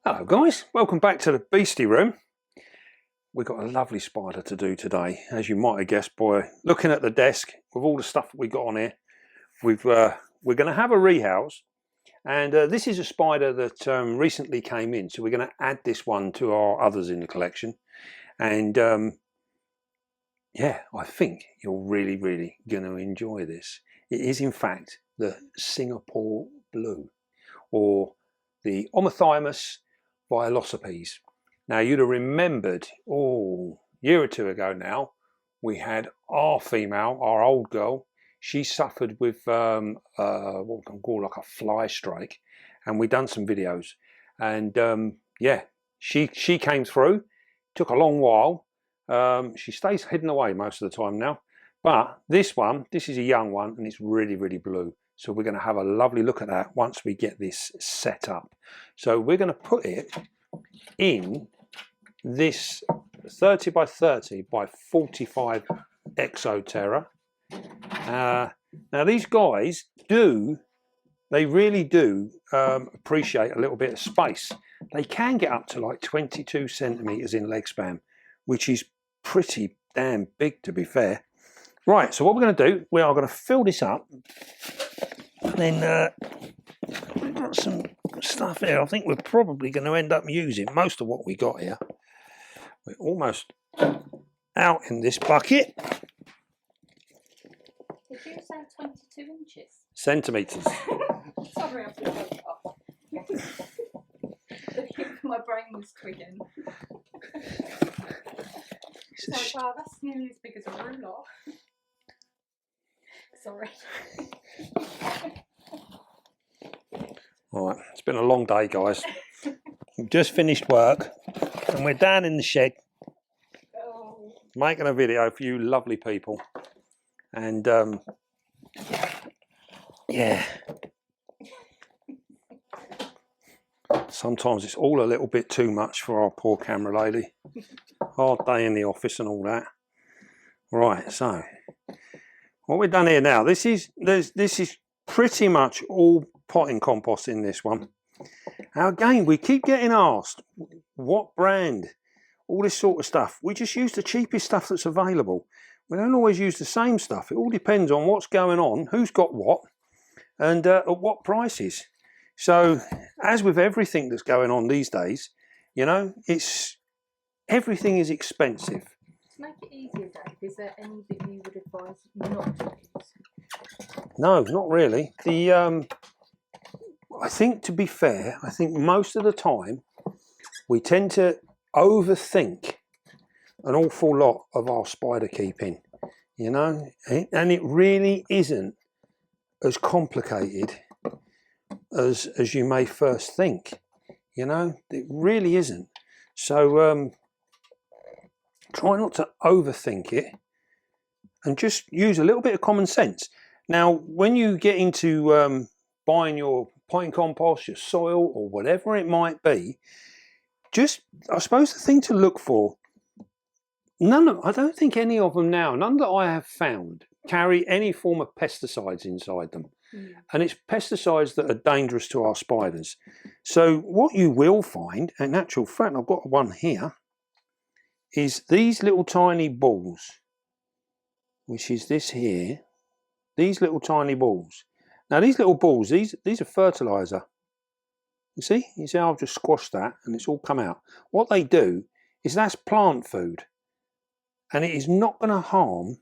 Hello guys, welcome back to the Beastie Room. We've got a lovely spider to do today, as you might have guessed by looking at the desk with all the stuff that we got on here. We're going to have a rehouse, and this is a spider that recently came in, so we're going to add this one to our others in the collection. And yeah, I think you're really going to enjoy this. It is in fact the Singapore Blue, or the Omothymus violaceopes. Now you'd have remembered, a year or two ago now, we had our female, our old girl. She suffered with what we can call like a fly strike, and we done some videos. And yeah, she came through. Took a long while. She stays hidden away most of the time now. But this is a young one, and it's really blue. So we're going to have a lovely look at that once we get this set up. So we're going to put it in this 30 by 30 by 45 Exoterra. Now these guys they really do appreciate a little bit of space. They can get up to like 22 centimeters in leg span, which is pretty damn big, to be fair. Right, so what we're going to do, we are going to fill this up, and then we've got some stuff here. I think we're probably going to end up using most of what we got here. We're almost out in this bucket. Did you say 22 inches? Centimetres. Sorry, I forgot. My brain was twigging. So, wow, that's nearly as big as a ruler. Sorry. Alright, it's been a long day, guys. We've just finished work and we're down in the shed making a video for you lovely people. And yeah, sometimes it's all a little bit too much for our poor camera lady. Hard day in the office and all that. Right, so what we've done here now, this is pretty much all potting compost in this one. Now again, we keep getting asked what brand, all this sort of stuff. We just use the cheapest stuff that's available. We don't always use the same stuff. It all depends on what's going on, who's got what, and at what prices. So as with everything that's going on these days, you know, everything is expensive. To make it easier, Dave, is there any that you would advise not to use? No, not really. I think, to be fair, I think most of the time we tend to overthink an awful lot of our spider keeping, you know, and it really isn't as complicated as you may first think, you know, it really isn't. So try not to overthink it and just use a little bit of common sense. Now, when you get into buying your potting compost, your soil, or whatever it might be, just, I suppose the thing to look for, I don't think any of them now, none that I have found, carry any form of pesticides inside them. And it's pesticides that are dangerous to our spiders. So what you will find, in actual fact, I've got one here, is these little tiny balls, which is this here, these little tiny balls. Now these little balls, these are fertilizer. You see how I've just squashed that and it's all come out. What they do is that's plant food, and it is not going to harm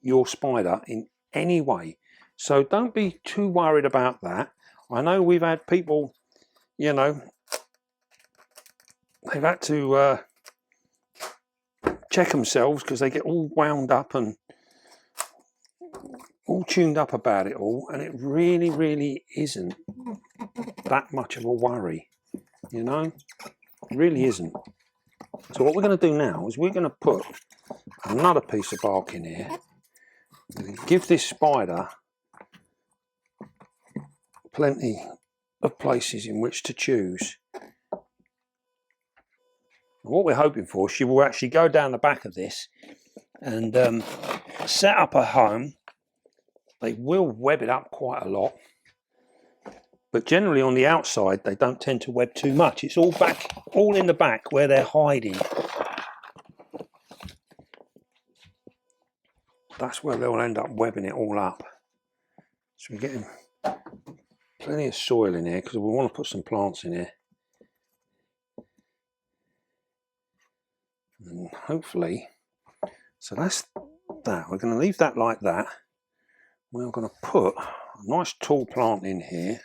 your spider in any way. So don't be too worried about that. I know we've had people, you know, they've had to check themselves because they get all wound up and all tuned up about it all, and it really isn't that much of a worry, you know, it really isn't. So what we're going to do now is we're going to put another piece of bark in here and give this spider plenty of places in which to choose. And what we're hoping for, she will actually go down the back of this and set up a home. They will web it up quite a lot, But generally on the outside, they don't tend to web too much. It's all back, all in the back where they're hiding. That's where they'll end up webbing it all up. So we're getting plenty of soil in here because we want to put some plants in here. And hopefully, so that's that. We're going to leave that like that. We're going to put a nice tall plant in here.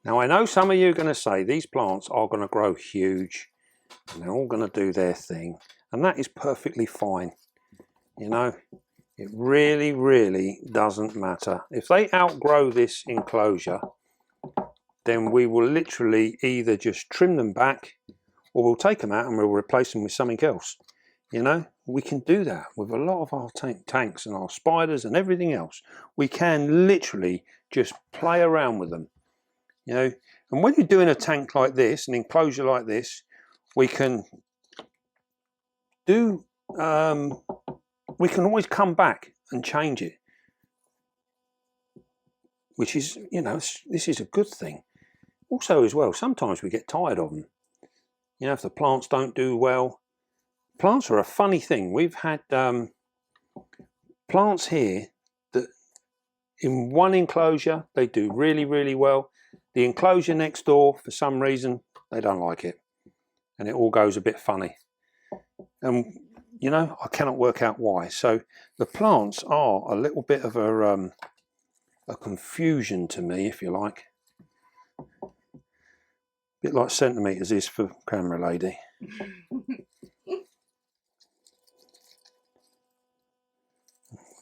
Now I know some of you are going to say these plants are going to grow huge and they're all going to do their thing, and that is perfectly fine. You know, it really doesn't matter. If they outgrow this enclosure, then we will literally either just trim them back or we'll take them out and we'll replace them with something else. You know, we can do that with a lot of our tanks and our spiders and everything else. We can literally just play around with them. You know, and when you're doing a tank like this, an enclosure like this, we can do, we can always come back and change it, which is, you know, this is a good thing. Also as well, sometimes we get tired of them. You know, if the plants don't do well, plants are a funny thing. We've had plants here that in one enclosure, they do really well. The enclosure next door, for some reason, they don't like it. And it all goes a bit funny. And, you know, I cannot work out why. So the plants are a little bit of a confusion to me, if you like. A bit like centimetres is for camera lady.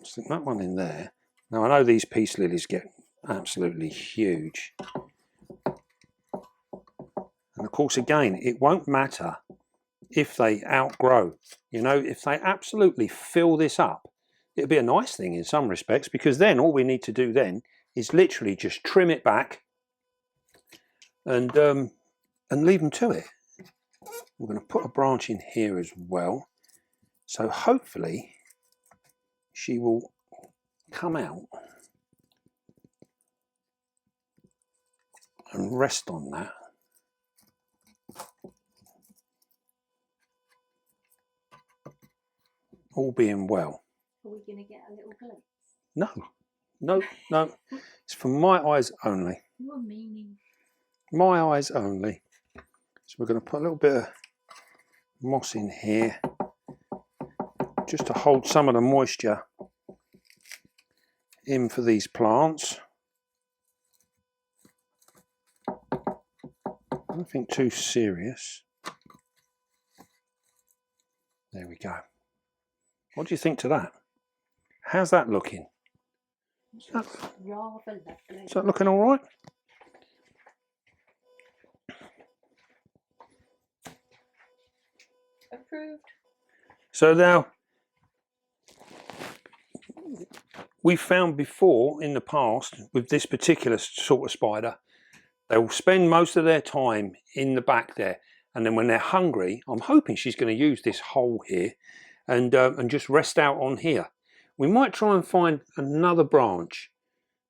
Stick that one in there. Now I know these peace lilies get absolutely huge. And of course, again, it won't matter if they outgrow. You know, if they absolutely fill this up, it'll be a nice thing in some respects, because then all we need to do then is literally just trim it back and leave them to it. We're going to put a branch in here as well. So hopefully she will come out and rest on that. All being well. Are we going to get a little glimpse? No. It's for my eyes only. You're meaning. My eyes only. So we're going to put a little bit of moss in here just to hold some of the moisture in for these plants. Nothing too serious. There we go. What do you think to that? How's that looking? Rather lovely. Is that looking all right? Approved. So now, we've found before in the past with this particular sort of spider, they will spend most of their time in the back there, and then when they're hungry, I'm hoping she's going to use this hole here and just rest out on here. We might try and find another branch,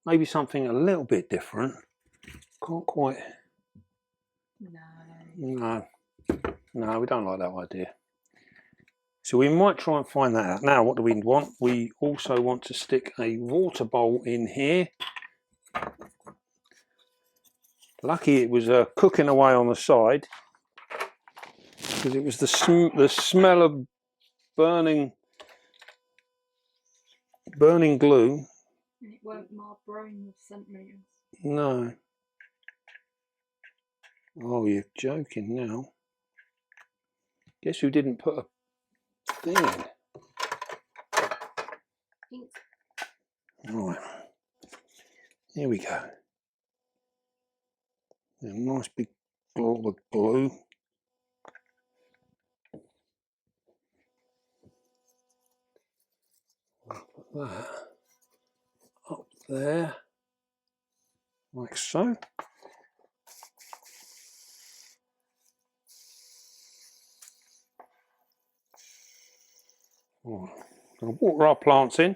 maybe something a little bit different. Can't quite. No, we don't like that idea. So we might try and find that out. Now, what do we want? We also want to stick a water bowl in here. Lucky it was cooking away on the side, because it was the smell of burning glue. And it won't mar brain with centimetres. No. Oh, you're joking now. Guess who didn't put a thing in? Right. Here we go. A nice big glob of glue. Put that up there, like so. Right. I'll water our plants in.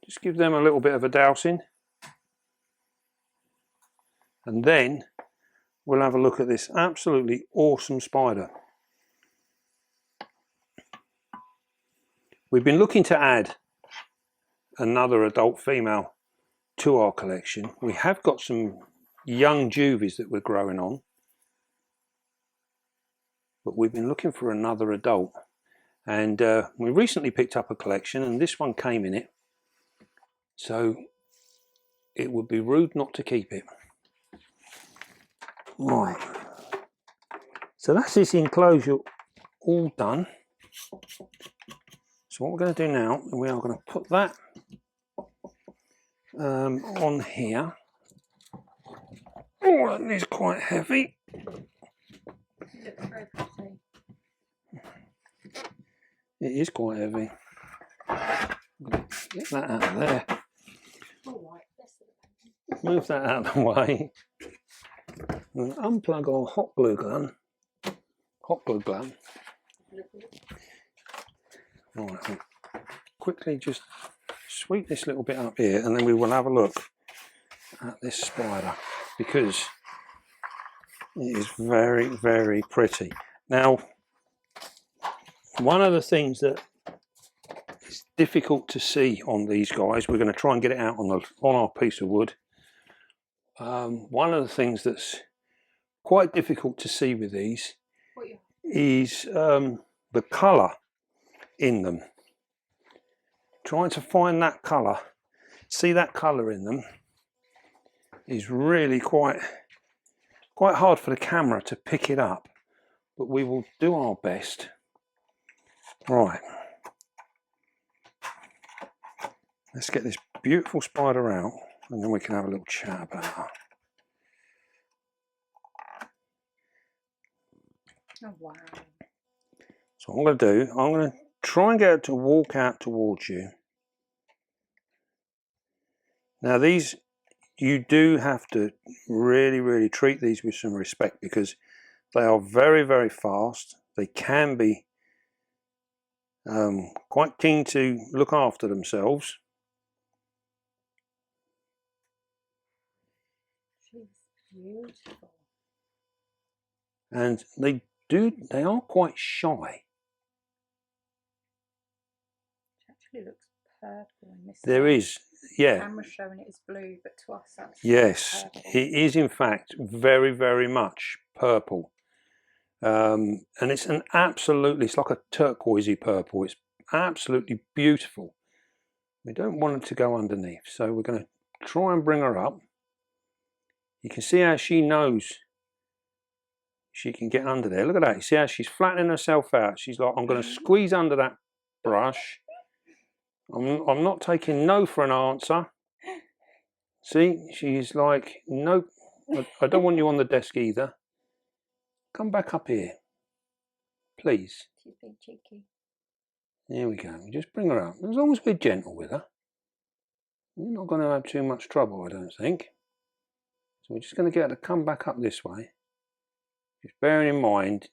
Just give them a little bit of a dousing. And then we'll have a look at this absolutely awesome spider. We've been looking to add another adult female to our collection. We have got some young juvies that we're growing on, but we've been looking for another adult. And we recently picked up a collection and this one came in it. So it would be rude not to keep it. Right. So that's this enclosure all done. So what we're going to do now, we are going to put that on here. Oh, that is quite heavy. It looks very pretty. It is quite heavy. Get that out of there. All right, Move that out of the way. And unplug our hot glue gun. Right, I'll quickly just sweep this little bit up here and then we will have a look at this spider because it is very, very pretty. Now, one of the things that is difficult to see on these guys, we're going to try and get it out on our piece of wood. One of the things that's quite difficult to see with these is the colour in them. Trying to find that colour, see that colour in them is really quite hard for the camera to pick it up, but we will do our best. Right, let's get this beautiful spider out and then we can have a little chat about her. Oh wow. So what I'm going to do, I'm going to try and get her to walk out towards you. Now these, you do have to really treat these with some respect because they are very, very fast. They can be quite keen to look after themselves. She's beautiful. And they are quite shy. It actually looks purple in this. There is, yeah. The camera's showing it as blue, but to us that's yes, purple. it is in fact very, very much purple. And it's an absolutely, it's like a turquoisey purple. It's absolutely beautiful. We don't want it to go underneath, so we're going to try and bring her up. You can see how she knows she can get under there. Look at that. You see how she's flattening herself out. She's like, I'm going to squeeze under that brush. I'm not taking no for an answer. See, she's like, no, I don't want you on the desk either. Come back up here, please. She's being cheeky. There we go. Just bring her up. As long as we're gentle with her, we're not going to have too much trouble, I don't think. So we're just going to get her to come back up this way. Just bearing in mind,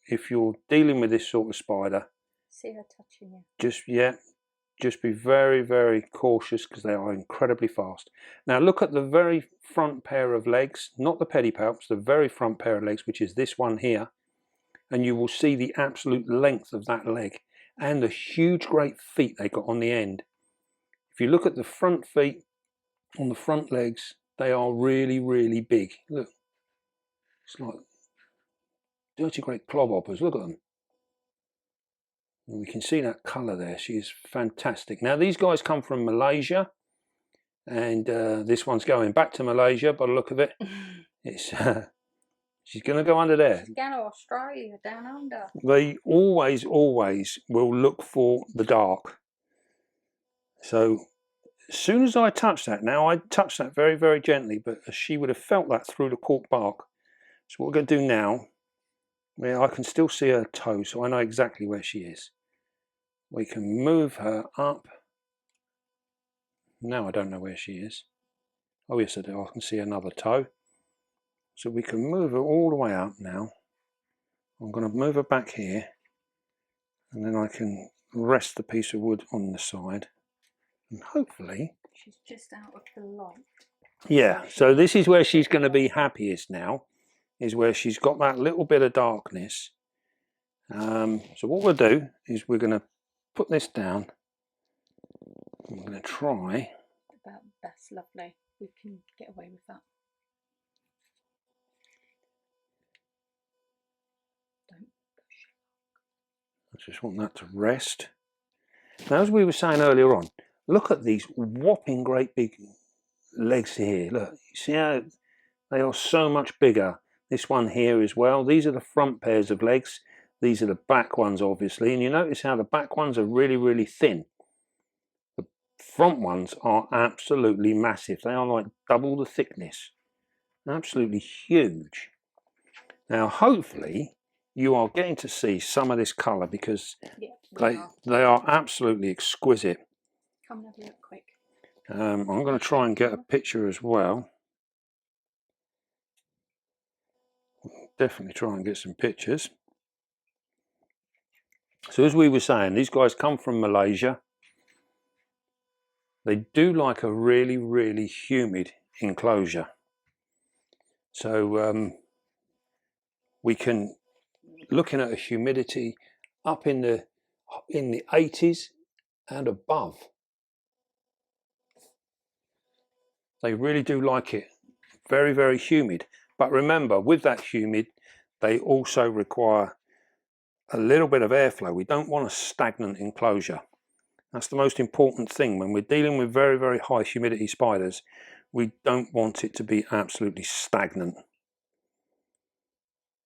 if you're dealing with this sort of spider, See her touching you. just be very, very cautious because they are incredibly fast. Now look at the very front pair of legs, not the pedipalps, the very front pair of legs, which is this one here, and you will see the absolute length of that leg and the huge great feet they got on the end. If you look at the front feet on the front legs, they are really, really big. Look, it's like dirty great clobhoppers. Look at them. And we can see that colour there. She is fantastic. Now these guys come from Malaysia, and this one's going back to Malaysia by the look of it. It's she's going to go under there. She's going to Australia, down under. They always will look for the dark. So as soon as I touch that, now I touch that very, very gently, but she would have felt that through the cork bark. So what we're going to do now, where I can still see her toe, so I know exactly where she is. We can move her up. Now I don't know where she is. Oh yes I do, I can see another toe. So we can move her all the way up now. I'm going to move her back here, and then I can rest the piece of wood on the side, and hopefully She's just out of the light. yeah, so this is where she's going to be happiest now, is where she's got that little bit of darkness. So what we'll do is we're going to put this down. I'm going to try. That's lovely. We can get away with that. Don't push. I just want that to rest. Now, as we were saying earlier on, look at these whopping great big legs here. Look, you see how they are so much bigger. This one here as well. These are the front pairs of legs. These are the back ones, obviously. And you notice how the back ones are really, really thin. The front ones are absolutely massive. They are like double the thickness. Absolutely huge. Now, hopefully, you are getting to see some of this colour because they are absolutely exquisite. Come and have a look quick. I'm going to try and get a picture as well. Definitely try and get some pictures. So as we were saying, these guys come from Malaysia. They do like a really, really humid enclosure. So we can, looking at a humidity up in the 80s and above. They really do like it. Very, very humid. But remember, with that humid, they also require a little bit of airflow. We don't want a stagnant enclosure. That's the most important thing. When we're dealing with very, very high humidity spiders, we don't want it to be absolutely stagnant.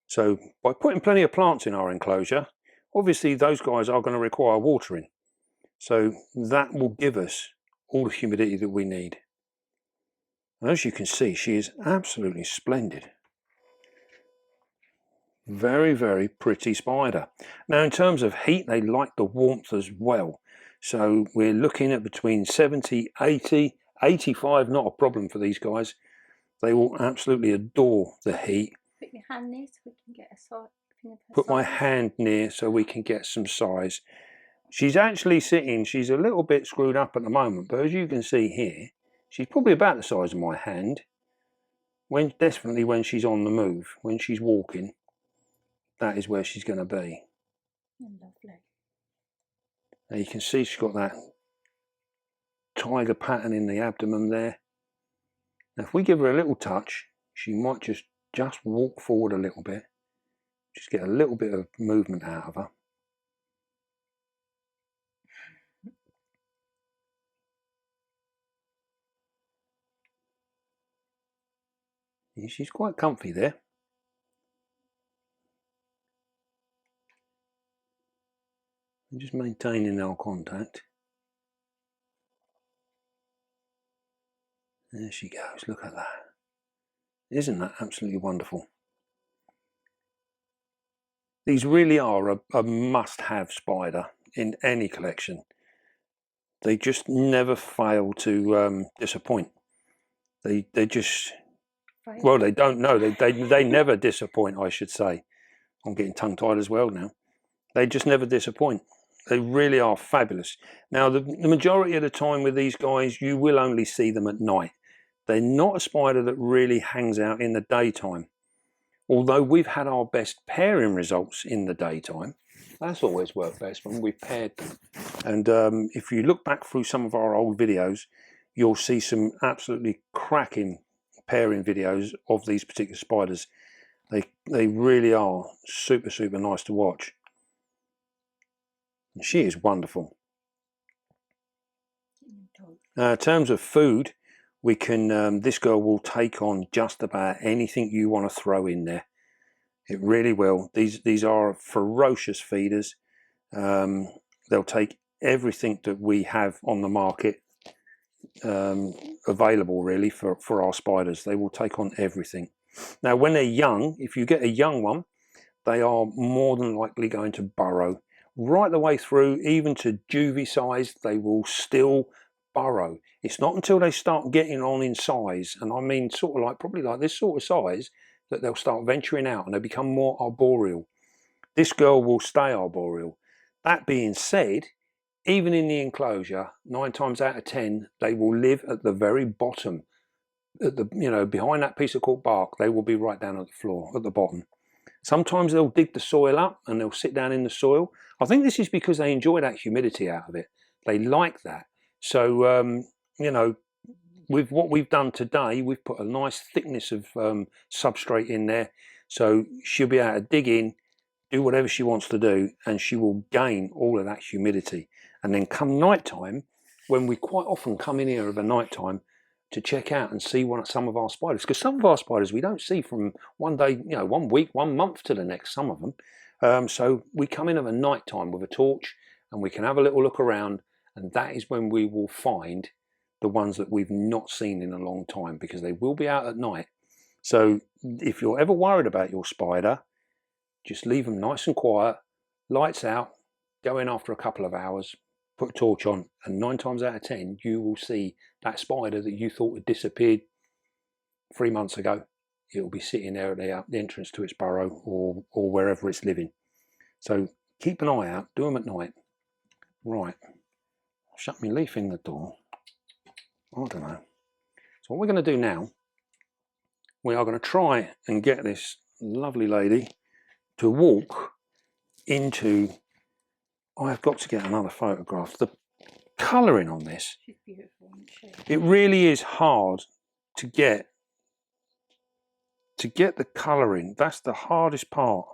So by putting plenty of plants in our enclosure, obviously those guys are going to require watering. So that will give us all the humidity that we need. And as you can see, she is absolutely splendid. Very, very pretty spider. Now, in terms of heat, they like the warmth as well. So we're looking at between 70, 80, 85, not a problem for these guys. They will absolutely adore the heat. Put your hand near so we can get a size. Put my hand near so we can get some size. She's actually sitting, she's a little bit screwed up at the moment, but as you can see here, she's probably about the size of my hand. Definitely when she's on the move, when she's walking, that is where she's going to be. Lovely. Now you can see she's got that tiger pattern in the abdomen there. Now if we give her a little touch, she might just walk forward a little bit. Just get a little bit of movement out of her. Yeah, she's quite comfy there. And just maintaining our contact. There she goes, look at that. Isn't that absolutely wonderful? These really are a must-have spider in any collection. They just never fail to disappoint. They just, well, they don't know. They never disappoint, I should say. I'm getting tongue-tied as well now. They just never disappoint. They really are fabulous. Now, the majority of the time with these guys, you will only see them at night. They're not a spider that really hangs out in the daytime. Although we've had our best pairing results in the daytime, that's always worked best when we've paired them. And if you look back through some of our old videos, you'll see some absolutely cracking pairing videos of these particular spiders. They really are super, super nice to watch. And she is wonderful. In terms of food, we can, this girl will take on just about anything you want to throw in there. It really will. These are ferocious feeders. They'll take everything that we have on the market available really for our spiders. They will take on everything. Now when they're young, if you get a young one, they are more than likely going to burrow right the way through, even to juvie size. They will still burrow. It's not until they start getting on in size, and I mean sort of like probably like this sort of size, that they'll start venturing out and they become more arboreal. This girl will stay arboreal. That being said, even in the enclosure, 9 times out of 10, they will live at the very bottom, at the, you know, behind that piece of cork bark. They will be right down at the floor, at the bottom. Sometimes they'll dig the soil up and they'll sit down in the soil. I think this is because they enjoy that humidity out of it. They like that. So, you know, with what we've done today, we've put a nice thickness of substrate in there. So she'll be able to dig in, do whatever she wants to do, and she will gain all of that humidity. And then come night time, when we quite often come in here of a night time to check out and see some of our spiders, because some of our spiders we don't see from one day, you know, 1 week, 1 month to the next, some of them. So we come in of a night time with a torch and we can have a little look around, and that is when we will find the ones that we've not seen in a long time, because they will be out at night. So if you're ever worried about your spider, just leave them nice and quiet, lights out, go in after a couple of hours, put a torch on, and 9 times out of 10 you will see that spider that you thought had disappeared 3 months ago. It will be sitting there at the entrance to its burrow or wherever it's living. So keep an eye out, do them at night. Right, shut my leaf in the door. I don't know. So what we're going to do now, we are going to try and get this lovely lady to walk into, I've got to get another photograph. The colouring on this, She's beautiful, isn't she? it really is hard to get the colouring. That's the hardest part.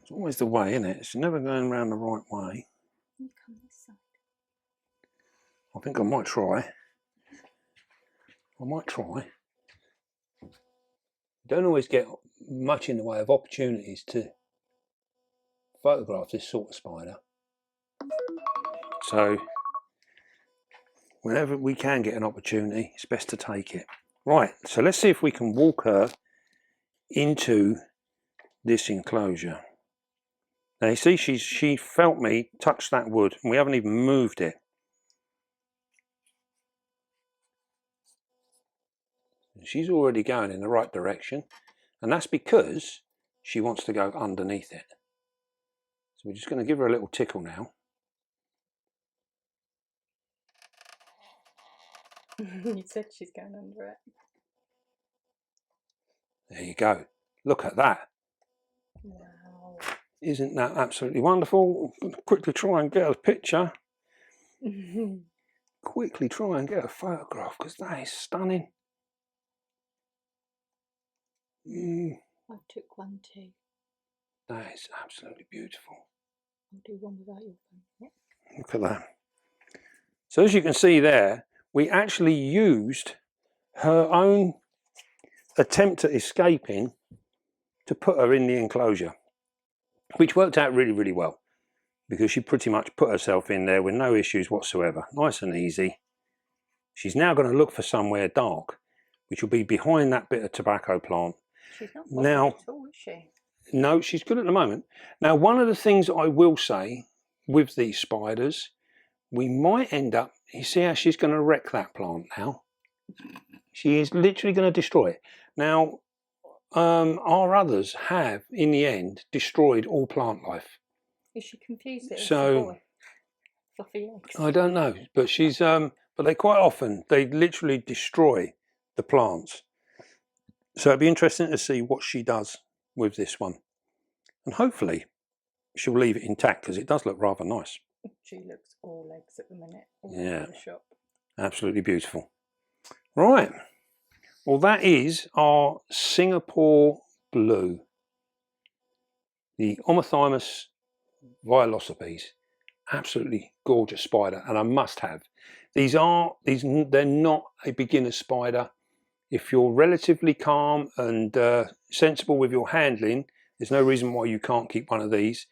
It's always the way, isn't it? It's never going around the right way. You come this side. I think I might try. Don't always get much in the way of opportunities to photograph this sort of spider. So whenever we can get an opportunity, it's best to take it. Right, so let's see if we can walk her into this enclosure. Now you see she felt me touch that wood and we haven't even moved it. She's already going in the right direction, and that's because she wants to go underneath it. So we're just going to give her a little tickle now. You said she's going under it. There you go. Look at that. Wow. Isn't that absolutely wonderful? I'm going to quickly try and get a picture. Quickly try and get a photograph, because that is stunning. I took one too. That is absolutely beautiful. I'll do one without your phone. Yep. Look at that. So as you can see there, we actually used her own attempt at escaping to put her in the enclosure, which worked out really, really well, because she pretty much put herself in there with no issues whatsoever. Nice and easy. She's now going to look for somewhere dark, which will be behind that bit of tobacco plant. She's not Now, at all, is she? no, she's good at the moment. Now, one of the things I will say with these spiders, we might end up, you see how she's going to wreck that plant now? She is literally going to destroy it. Now, our others have, in the end, destroyed all plant life. Is she confused? It So, fluffy eggs. I don't know, but she's, but they quite often, they literally destroy the plants. So it'd be interesting to see what she does with this one. And hopefully she'll leave it intact, because it does look rather nice. She looks all eggs at the minute. All Yeah. over the shop. Absolutely beautiful. Right. Well, that is our Singapore blue, the Omothymus violaceopes. Absolutely gorgeous spider, and a must-have. They're not a beginner spider. If you're relatively calm and sensible with your handling, there's no reason why you can't keep one of these.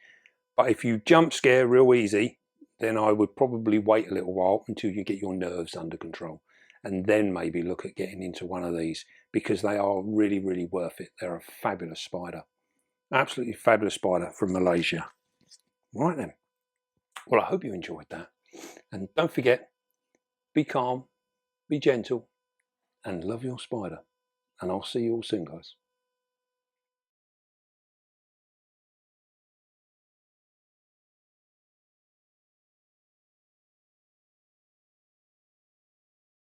But if you jump scare real easy, then I would probably wait a little while until you get your nerves under control, and then maybe look at getting into one of these, because they are really, really worth it. They're a fabulous spider. Absolutely fabulous spider from Malaysia. Right then. Well, I hope you enjoyed that. And don't forget, be calm, be gentle, and love your spider. And I'll see you all soon, guys.